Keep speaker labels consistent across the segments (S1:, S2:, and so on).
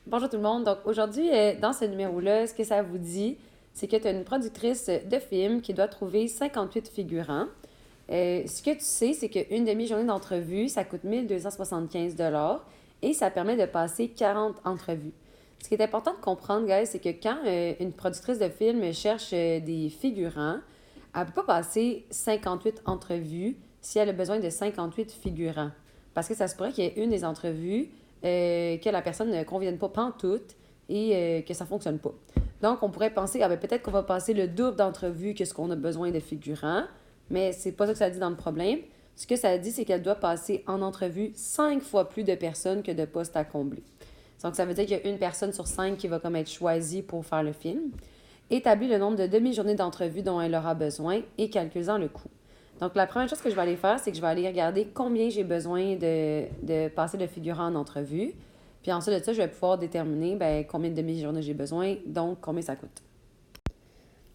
S1: Bonjour tout le monde. Donc aujourd'hui, dans ce numéro-là, ce que ça vous dit, c'est que tu as une productrice de film qui doit trouver 58 figurants. Ce que tu sais, c'est qu'une demi-journée d'entrevue, ça coûte 1275 et ça permet de passer 40 entrevues. Ce qui est important de comprendre, guys, c'est que quand une productrice de film cherche des figurants, elle ne peut pas passer 58 entrevues si elle a besoin de 58 figurants. Parce que ça se pourrait qu'il y ait une des entrevues que la personne ne convienne pas pantoute et que ça ne fonctionne pas. Donc, on pourrait penser, peut-être qu'on va passer le double d'entrevues que ce qu'on a besoin de figurants, mais c'est pas ça que ça dit dans le problème. Ce que ça dit, c'est qu'elle doit passer en entrevue 5 fois plus de personnes que de postes à combler. Donc, ça veut dire qu'il y a une personne sur 5 qui va comme être choisie pour faire le film. Établis le nombre de demi-journées d'entrevue dont elle aura besoin et calcule-en le coût. Donc, la première chose que je vais aller faire, c'est que je vais aller regarder combien j'ai besoin de passer de figurants en entrevue. Puis ensuite de ça, je vais pouvoir déterminer combien de demi-journées j'ai besoin, donc combien ça coûte.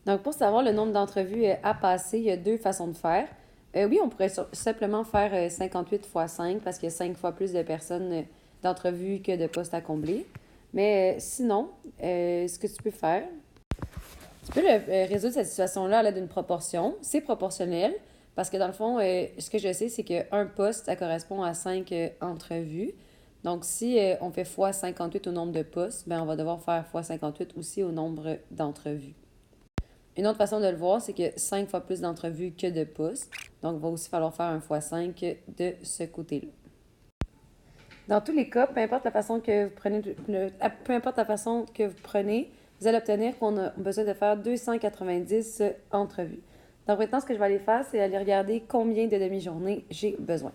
S1: Donc, pour savoir le nombre d'entrevues à passer, il y a deux façons de faire. Oui, on pourrait simplement faire 58 fois 5 parce qu'il y a 5 fois plus de personnes d'entrevues que de postes à combler. Mais sinon, ce que tu peux faire, tu peux résoudre cette situation-là à l'aide d'une proportion. C'est proportionnel parce que dans le fond, ce que je sais, c'est qu'un poste, ça correspond à 5 entrevues. Donc, si on fait fois 58 au nombre de postes, ben, on va devoir faire fois 58 aussi au nombre d'entrevues. Une autre façon de le voir, c'est que 5 fois plus d'entrevues que de postes. Donc, il va aussi falloir faire un fois 5 de ce côté-là. Dans tous les cas, peu importe la façon que vous prenez, peu importe la façon que vous prenez, vous allez obtenir qu'on a besoin de faire 290 entrevues. Donc maintenant, ce que je vais aller faire, c'est aller regarder combien de demi-journées j'ai besoin.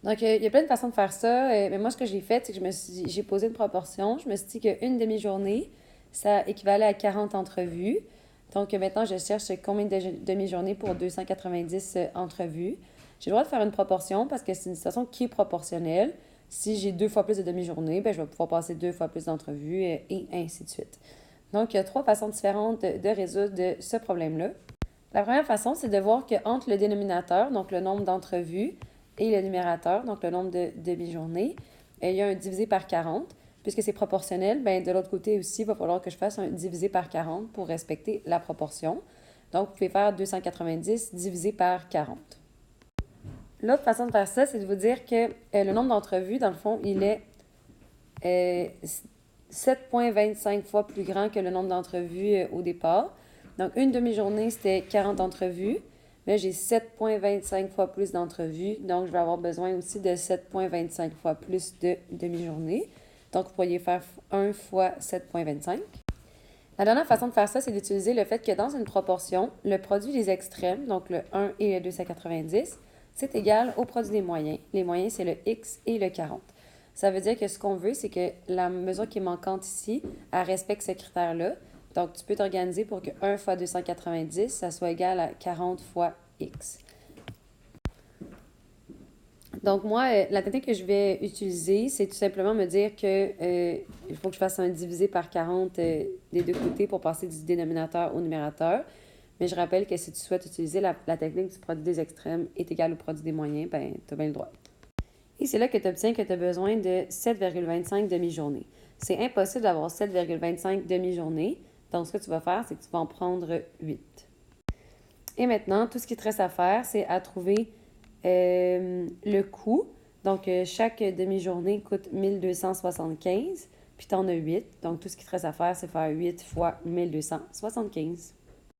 S1: Donc, il y a plein de façons de faire ça, mais moi, ce que j'ai fait, c'est que j'ai posé une proportion. Je me suis dit qu'une demi-journée, ça équivalait à 40 entrevues. Donc, maintenant, je cherche combien de demi-journées pour 290 entrevues. J'ai le droit de faire une proportion parce que c'est une situation qui est proportionnelle. Si j'ai deux fois plus de demi-journées, ben, je vais pouvoir passer deux fois plus d'entrevues et ainsi de suite. Donc, il y a trois façons différentes de résoudre ce problème-là. La première façon, c'est de voir qu'entre le dénominateur, donc le nombre d'entrevues, et le numérateur, donc le nombre de demi-journées, il y a un divisé par 40. Puisque c'est proportionnel, ben de l'autre côté aussi, il va falloir que je fasse un divisé par 40 pour respecter la proportion. Donc, vous pouvez faire 290 divisé par 40. L'autre façon de faire ça, c'est de vous dire que le nombre d'entrevues, dans le fond, il est 7,25 fois plus grand que le nombre d'entrevues au départ. Donc, une demi-journée, c'était 40 entrevues. Mais j'ai 7,25 fois plus d'entrevues. Donc, je vais avoir besoin aussi de 7,25 fois plus de demi-journées. Donc, vous pourriez faire 1 fois 7,25. La dernière façon de faire ça, c'est d'utiliser le fait que dans une proportion, le produit des extrêmes, donc le 1 et le 290, c'est égal au produit des moyens. Les moyens, c'est le x et le 40. Ça veut dire que ce qu'on veut, c'est que la mesure qui est manquante ici, elle respecte ce critère-là. Donc, tu peux t'organiser pour que 1 fois 290, ça soit égal à 40 fois x. Donc, moi, la technique que je vais utiliser, c'est tout simplement me dire que il faut que je fasse un divisé par 40 des deux côtés pour passer du dénominateur au numérateur. Mais je rappelle que si tu souhaites utiliser la technique du produit des extrêmes est égal au produit des moyens, ben, tu as bien le droit. Et c'est là que tu obtiens que tu as besoin de 7,25 demi-journées. C'est impossible d'avoir 7,25 demi-journées. Donc, ce que tu vas faire, c'est que tu vas en prendre 8. Et maintenant, tout ce qui te reste à faire, c'est à trouver le coût. Donc, chaque demi-journée coûte 1275, puis tu en as 8. Donc, tout ce qui te reste à faire, c'est faire 8 fois 1275.